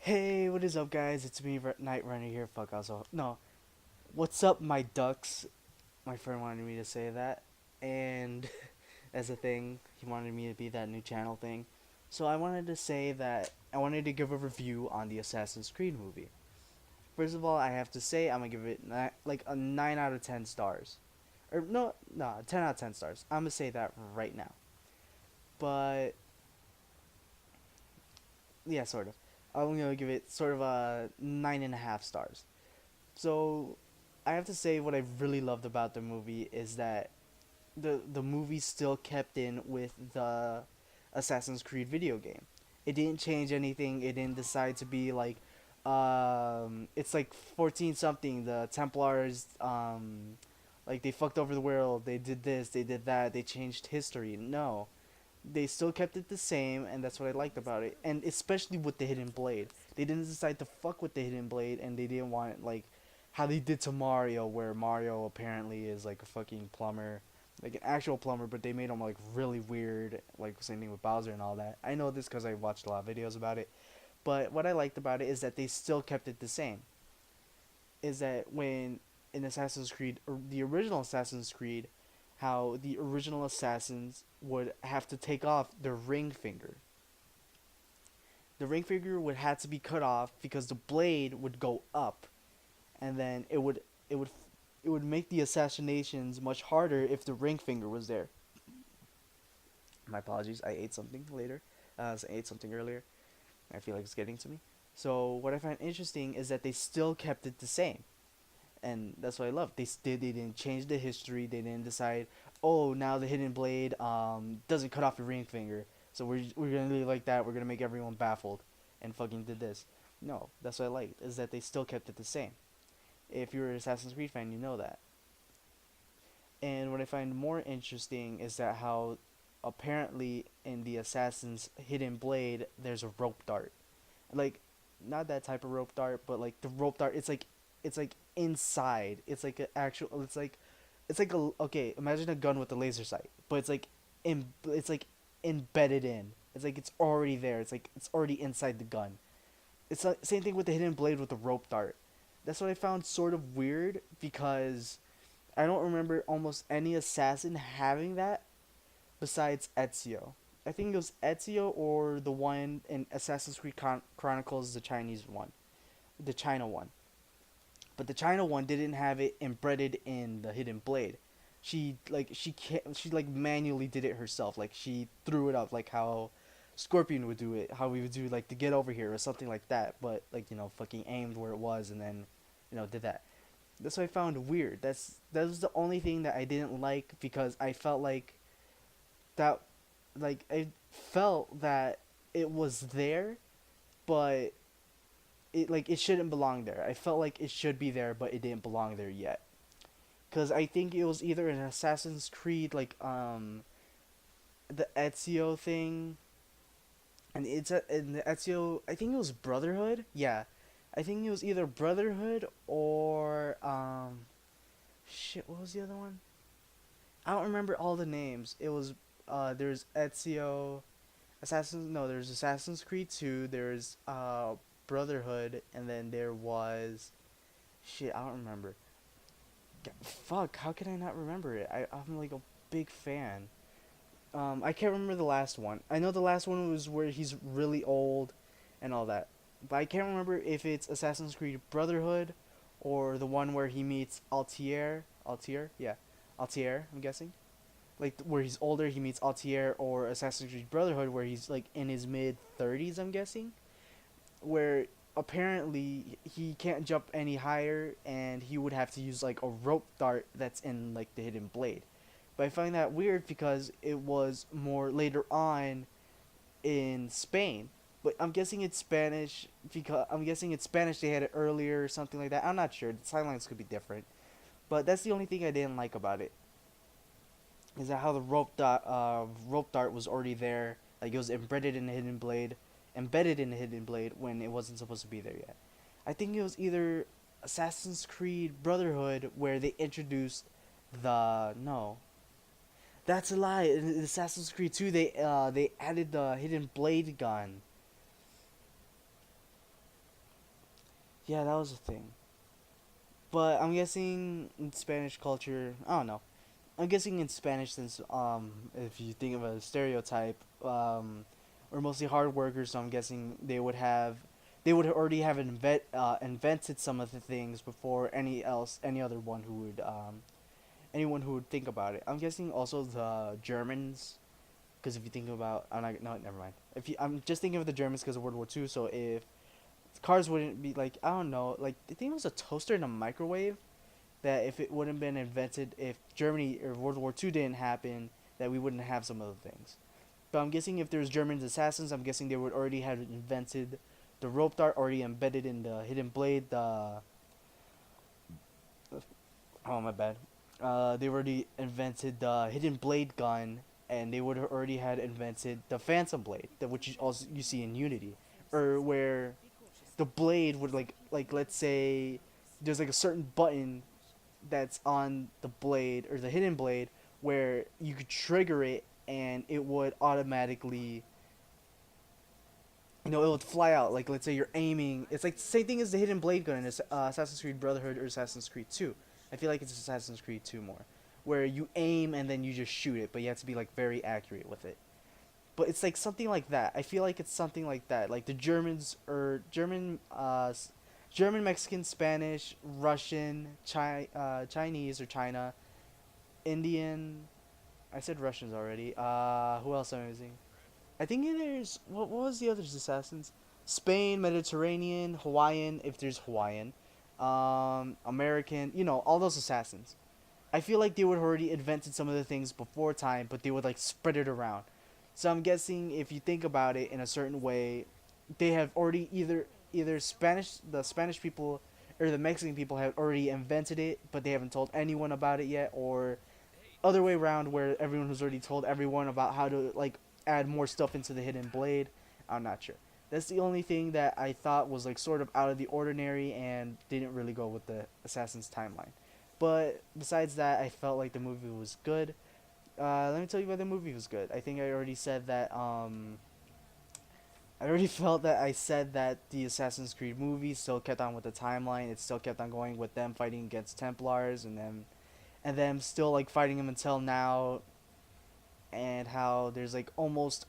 Hey, what is up, guys? It's me, Night Runner here. Fuck, also. No. What's up, my ducks? My friend wanted me to say that. And as a thing, he wanted me to be that new channel thing. So I wanted to say that I wanted to give a review on the Assassin's Creed movie. First of all, I have to say I'm gonna give it like a 9 out of 10 stars. Or, no, 10 out of 10 stars. I'm gonna say that right now. But, yeah, sort of. I'm gonna give it sort of a 9.5 stars. So, I have to say what I really loved about the movie is that the movie still kept in with the Assassin's Creed video game. It didn't change anything. It didn't decide to be like it's like 14 something. The Templars like they fucked over the world. They did this, they did that. They changed history. No. They still kept it the same, and that's what I liked about it. And especially with the hidden blade, they didn't decide to fuck with the hidden blade, and they didn't want like how they did to Mario, where Mario apparently is like a fucking plumber, like an actual plumber, but they made him like really weird, like same thing with Bowser and all that. I know this because I watched a lot of videos about it, but what I liked about it is that they still kept it the same. Is that when in Assassin's Creed, or the original Assassin's Creed, how the original assassins would have to take off their ring finger. The ring finger would have to be cut off because the blade would go up, and then it would make the assassinations much harder if the ring finger was there. My apologies. I ate something later. I ate something earlier. I feel like it's getting to me. So what I find interesting is that they still kept it the same, and that's what I love. They didn't change the history. They didn't decide, oh, now the hidden blade doesn't cut off your ring finger, so we're gonna leave it like that. We're gonna make everyone baffled, and fucking did this. No, that's what I liked, is that they still kept it the same. If you're an Assassin's Creed fan, you know that. And what I find more interesting is that how apparently in the assassin's hidden blade there's a rope dart, like not that type of rope dart, but like the rope dart. It's like inside. It's like an actual. It's like a okay. Imagine a gun with a laser sight, but it's like embedded in. It's like it's already there. It's like it's already inside the gun. It's like same thing with the hidden blade with the rope dart. That's what I found sort of weird because I don't remember almost any assassin having that besides Ezio. I think it was Ezio or the one in Assassin's Creed Chronicles, the Chinese one, the China one. But the China one didn't have it embedded in the hidden blade. She like manually did it herself. Like she threw it up like how Scorpion would do it, how we would do like to get over here or something like that. But like fucking aimed where it was and then did that. That's what I found weird. That was the only thing that I didn't like because I felt that I felt that it was there, but it shouldn't belong there. I felt like it should be there, but it didn't belong there yet. Cause I think it was either an Assassin's Creed the Ezio thing, and in the Ezio I think it was Brotherhood. Yeah, I think it was either Brotherhood or shit. What was the other one? I don't remember all the names. It was there's Ezio, there's Assassin's Creed 2, there's Brotherhood, and then there was shit, I don't remember. Fuck, how can I not remember it? I'm like a big fan. I can't remember the last one. I know the last one was where he's really old and all that. But I can't remember if it's Assassin's Creed Brotherhood or the one where he meets Altair. Altair? Yeah. Altair, I'm guessing. Like where he's older, he meets Altair, or Assassin's Creed Brotherhood, where he's like in his mid 30s. I'm guessing, where apparently he can't jump any higher, and he would have to use like a rope dart that's in like the hidden blade. But I find that weird because it was more later on in Spain. But I'm guessing it's Spanish because I'm guessing it's Spanish. They had it earlier or something like that. I'm not sure. The timelines could be different. But that's the only thing I didn't like about it, is that how the rope dart was already there, like it was embedded in the hidden blade when it wasn't supposed to be there yet. I think it was either Assassin's Creed Brotherhood where they introduced the no. That's a lie. In Assassin's Creed 2, they added the hidden blade gun. Yeah, that was a thing. But I'm guessing in Spanish culture, I don't know. I'm guessing in Spanish since if you think of a stereotype, we're mostly hard workers, so I'm guessing they would already have invented some of the things before any other one who would anyone who would think about it. I'm guessing also the Germans, because if you think about, I'm not, no, never mind. If you, I'm just thinking of the Germans because of World War II. So if cars wouldn't be like, I don't know, like I think it was a toaster and a microwave, that if it wouldn't been invented, if Germany or World War II didn't happen, that we wouldn't have some other things. But I'm guessing if there's German assassins, I'm guessing they would already have invented the rope dart already embedded in the hidden blade. The oh my bad. They already invented the hidden blade gun, and they would have already had invented the phantom blade, that which you also you see in Unity, or where the blade would like let's say there's like a certain button that's on the blade or the hidden blade where you could trigger it and it would automatically, it would fly out. Like let's say you're aiming, it's like the same thing as the hidden blade gun in Assassin's Creed Brotherhood or Assassin's Creed 2. I feel like it's Assassin's Creed 2 more, where you aim and then you just shoot it, but you have to be like very accurate with it. But it's like something like that. I feel like it's something like that. Like the Germans or German, Mexican, Spanish, Russian, Chinese or China, Indian. I said Russians already. Who else am I using? I think there's what was the other assassins? Spain, Mediterranean, Hawaiian. If there's Hawaiian, American. All those assassins. I feel like they would already invented some of the things before time, but they would like spread it around. So I'm guessing if you think about it in a certain way, they have already either the Spanish people or the Mexican people have already invented it, but they haven't told anyone about it yet, or other way around where everyone has already told everyone about how to like add more stuff into the hidden blade. I'm not sure. That's the only thing that I thought was like sort of out of the ordinary and didn't really go with the Assassin's timeline. But besides that, I felt like the movie was good. Let me tell you why the movie was good. I think I already said that. I already felt that I said that the Assassin's Creed movie still kept on with the timeline. It still kept on going with them fighting against Templars and them still like fighting them until now, and how there's like almost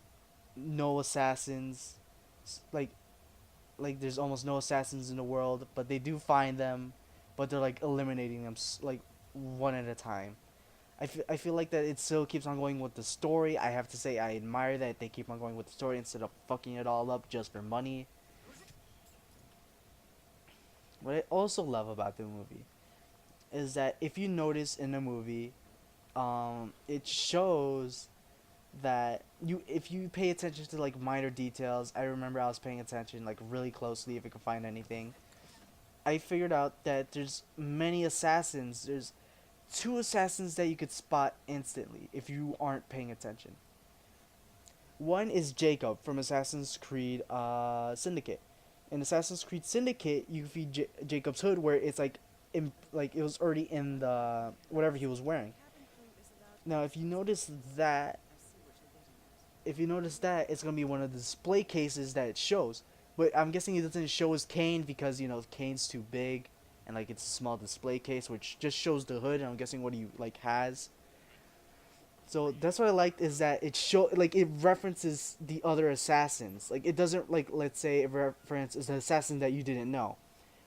no assassins, like there's almost no assassins in the world, but they do find them, but they're like eliminating them like one at a time. I feel like that it still keeps on going with the story. I have to say I admire that they keep on going with the story instead of fucking it all up just for money. What I also love about the movie is that if you notice in the movie, it shows that you if you pay attention to like minor details. I remember I was paying attention like really closely if I could find anything. I figured out that there's many assassins. There's two assassins that you could spot instantly if you aren't paying attention. One is Jacob from Assassin's Creed Syndicate. In Assassin's Creed Syndicate, you feed Jacob's hood where it's like it was already in the whatever he was wearing. Now, if you notice that, it's gonna be one of the display cases that it shows. But I'm guessing it doesn't show as Kane because Kane's too big, and like it's a small display case which just shows the hood. And I'm guessing what he like has. So that's what I liked is that it references the other assassins. Like it doesn't like let's say it references an assassin that you didn't know,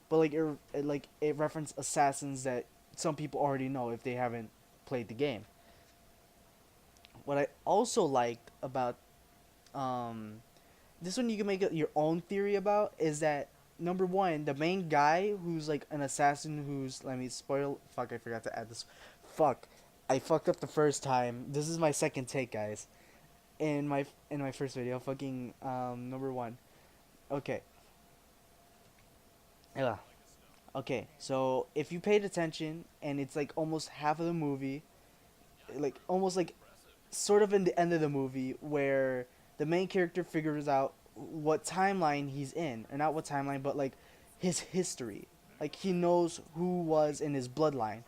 but it references assassins that some people already know if they haven't played the game. What I also liked about um, this one you can make your own theory about is that number one, the main guy who's like an assassin who's let me spoil fuck I forgot to add this fuck I fucked up the first time. This is my second take, guys. In my first video, fucking number one. Okay. Yeah. Okay. So if you paid attention, and it's like almost half of the movie, like almost like sort of in the end of the movie where the main character figures out what timeline he's in, or not what timeline, but like his history. Like he knows who was in his bloodline.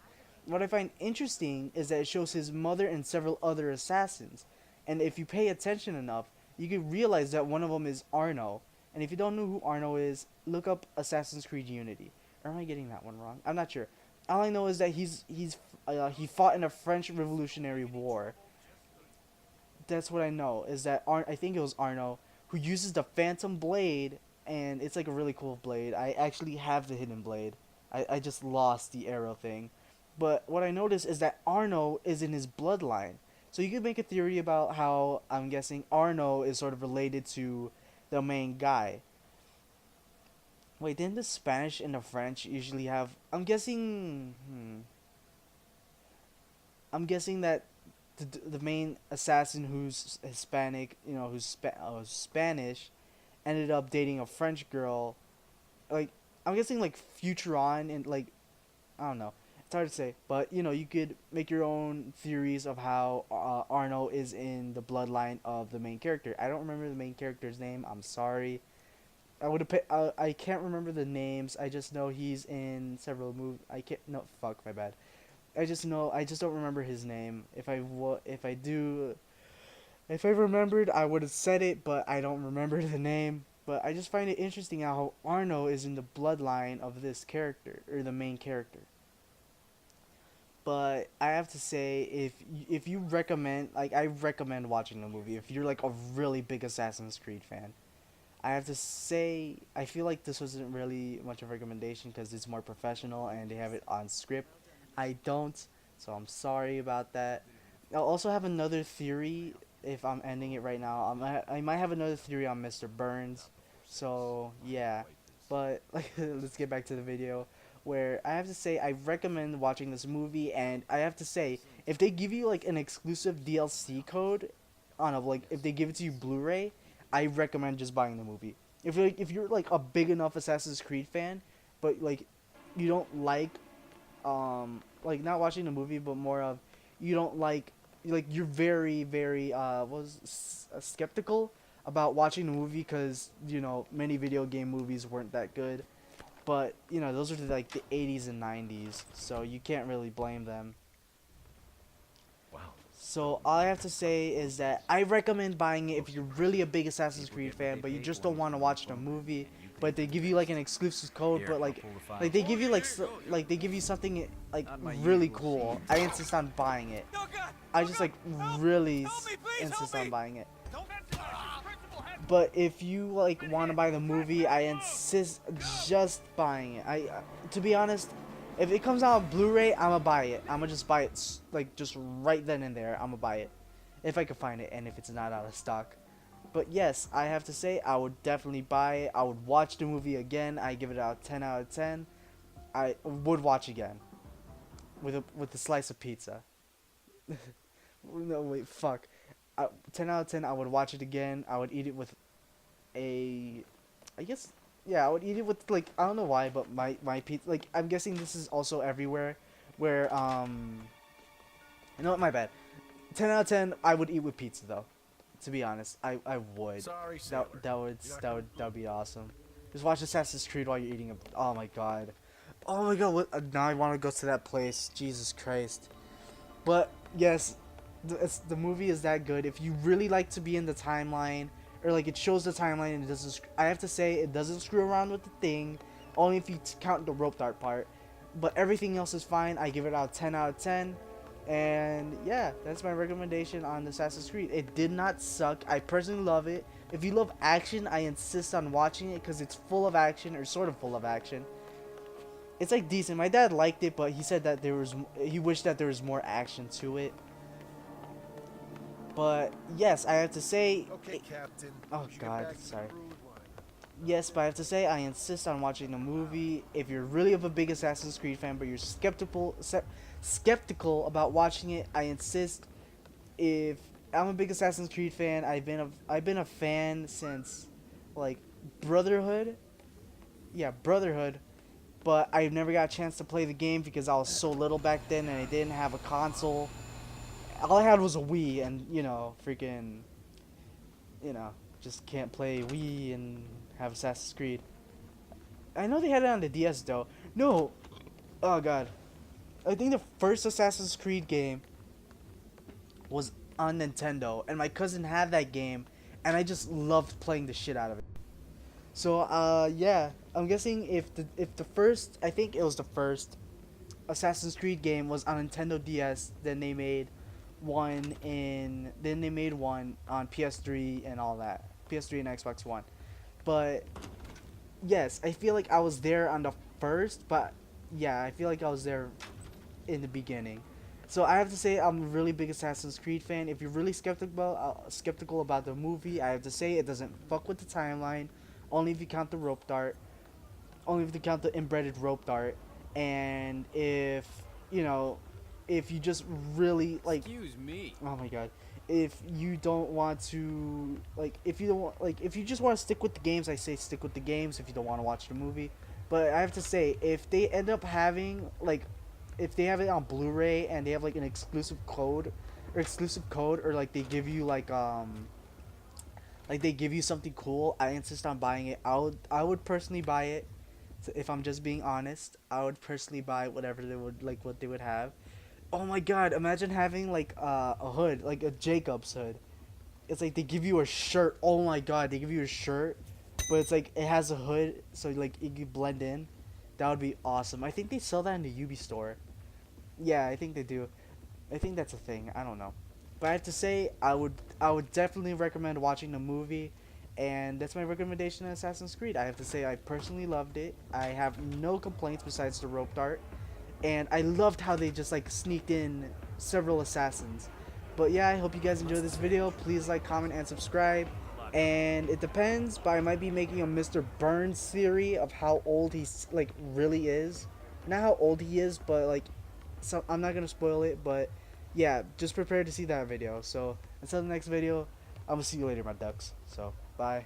What I find interesting is that it shows his mother and several other assassins, and if you pay attention enough, you can realize that one of them is Arno, And if you don't know who Arno is, look up Assassin's Creed Unity. Or am I getting that one wrong? I'm not sure. All I know is that he fought in a French Revolutionary War. That's what I know. Is that I think it was Arno who uses the Phantom Blade, and it's like a really cool blade. I actually have the hidden blade. I just lost the arrow thing. But what I noticed is that Arno is in his bloodline. So you could make a theory about how I'm guessing Arno is sort of related to the main guy. Wait, didn't the Spanish and the French usually have? I'm guessing. I'm guessing that the main assassin who's Hispanic, who's Spanish, ended up dating a French girl. Like, I'm guessing like Futuron and like, I don't know. It's hard to say, but you could make your own theories of how Arno is in the bloodline of the main character. I don't remember the main character's name. I'm sorry. I would have. I can't remember the names. I just know he's in several movies. I can't. No, fuck, my bad. I just know. I just don't remember his name. If I do, if I remembered, I would have said it, but I don't remember the name. But I just find it interesting how Arno is in the bloodline of this character or the main character. But I have to say, if you recommend, like, I recommend watching the movie if you're like a really big Assassin's Creed fan. I have to say, I feel like this wasn't really much of a recommendation because it's more professional and they have it on script. I don't, so I'm sorry about that. I'll also have another theory if I'm ending it right now. I might have another theory on Mr. Burns. So, yeah. But, like, let's get back to the video. Where I have to say, I recommend watching this movie, and I have to say, if they give you, like, an exclusive DLC code, on a, like, if they give it to you Blu-ray, I recommend just buying the movie. If you're like a big enough Assassin's Creed fan, but like you don't like not watching the movie, but more of you don't like you're very very skeptical about watching the movie because many video game movies weren't that good, but those are like the 80s and 90s, so you can't really blame them. So all I have to say is that I recommend buying it if you're really a big Assassin's Creed fan, but you just don't want to watch the movie. But they give you like an exclusive code, but like they give you like they give you something like really cool. I insist on buying it. I just like really insist on buying it. But if you like want to buy the movie, I insist just buying it. To be honest, if it comes out on Blu-ray, I'ma buy it. I'ma just buy it, like, just right then and there. I'ma buy it. If I can find it, and if it's not out of stock. But yes, I have to say, I would definitely buy it. I would watch the movie again. I give it out 10 out of 10. I would watch again. With a slice of pizza. No, wait, fuck. 10 out of 10, I would watch it again. I would eat it with I guess, yeah, I would eat it with, like, I don't know why, but my pizza, like, I'm guessing this is also everywhere, where, you know what, my bad. 10 out of 10, I would eat with pizza, though. To be honest, I would. Sorry, That would be awesome. Just watch Assassin's Creed while you're eating it. Oh my god. Oh my god, now I want to go to that place. Jesus Christ. But, yes, the movie is that good. If you really like to be in the timeline, or like it shows the timeline and it doesn't, I have to say it doesn't screw around with the thing, only if you count the rope dart part. But everything else is fine. I give it out 10 out of 10. And yeah, that's my recommendation on Assassin's Creed. It did not suck. I personally love it. If you love action, I insist on watching it because it's full of action, or sort of full of action. It's like decent. My dad liked it, but he said that he wished that there was more action to it. But yes, I have to say. Okay, Captain. Oh God, sorry. Yes, but I have to say I insist on watching the movie. If you're really of a big Assassin's Creed fan, but you're skeptical about watching it, I insist. If I'm a big Assassin's Creed fan, I've been a fan since like Brotherhood. Yeah, Brotherhood. But I've never got a chance to play the game because I was so little back then and I didn't have a console. All I had was a Wii, and freaking, just can't play Wii and have Assassin's Creed. I know they had it on the DS though. No, oh god, I think the first Assassin's Creed game was on Nintendo, and my cousin had that game, and I just loved playing the shit out of it. So yeah, I'm guessing if the first, I think it was the first Assassin's Creed game was on Nintendo DS, then they made one on PS3 and all that. PS3 and Xbox One. But yes, I feel like I was there on the first, but yeah, I feel like I was there in the beginning. So I have to say I'm a really big Assassin's Creed fan. If you're really skeptical about the movie, I have to say it doesn't fuck with the timeline. Only if you count the rope dart. Only if you count the embedded rope dart. And if you know, if you just really like, Excuse me. oh my god, if you don't want to if you don't want, if you just want to stick with the games, I say stick with the games. If you don't want to watch the movie, but I have to say if they end up having if they have it on Blu-ray and they have like an exclusive code, or like they give you like they give you something cool, I insist on buying it. I would personally buy it. So if I'm just being honest, I would personally buy whatever they would what they would have. Oh my god, imagine having like a hood, like a Jacob's hood. It's like they give you a shirt. Oh my god, they give you a shirt, but it's like it has a hood, so like it can blend in. That would be awesome. I think they sell that in the Ubi store. Yeah, I think they do. I think that's a thing. I don't know. But I have to say, I would definitely recommend watching the movie, and that's my recommendation on Assassin's Creed. I have to say, I personally loved it. I have no complaints besides the rope dart, and I loved how they just like sneaked in several assassins. But yeah, I hope you guys enjoyed this video. Please like, comment, and subscribe. And it depends, but I might be making a Mr. Burns theory of how old he's like really is. Not how old he is, but like, so I'm not gonna spoil it. But yeah, just prepare to see that video. So until the next video, I'm gonna see you later, my ducks. So bye.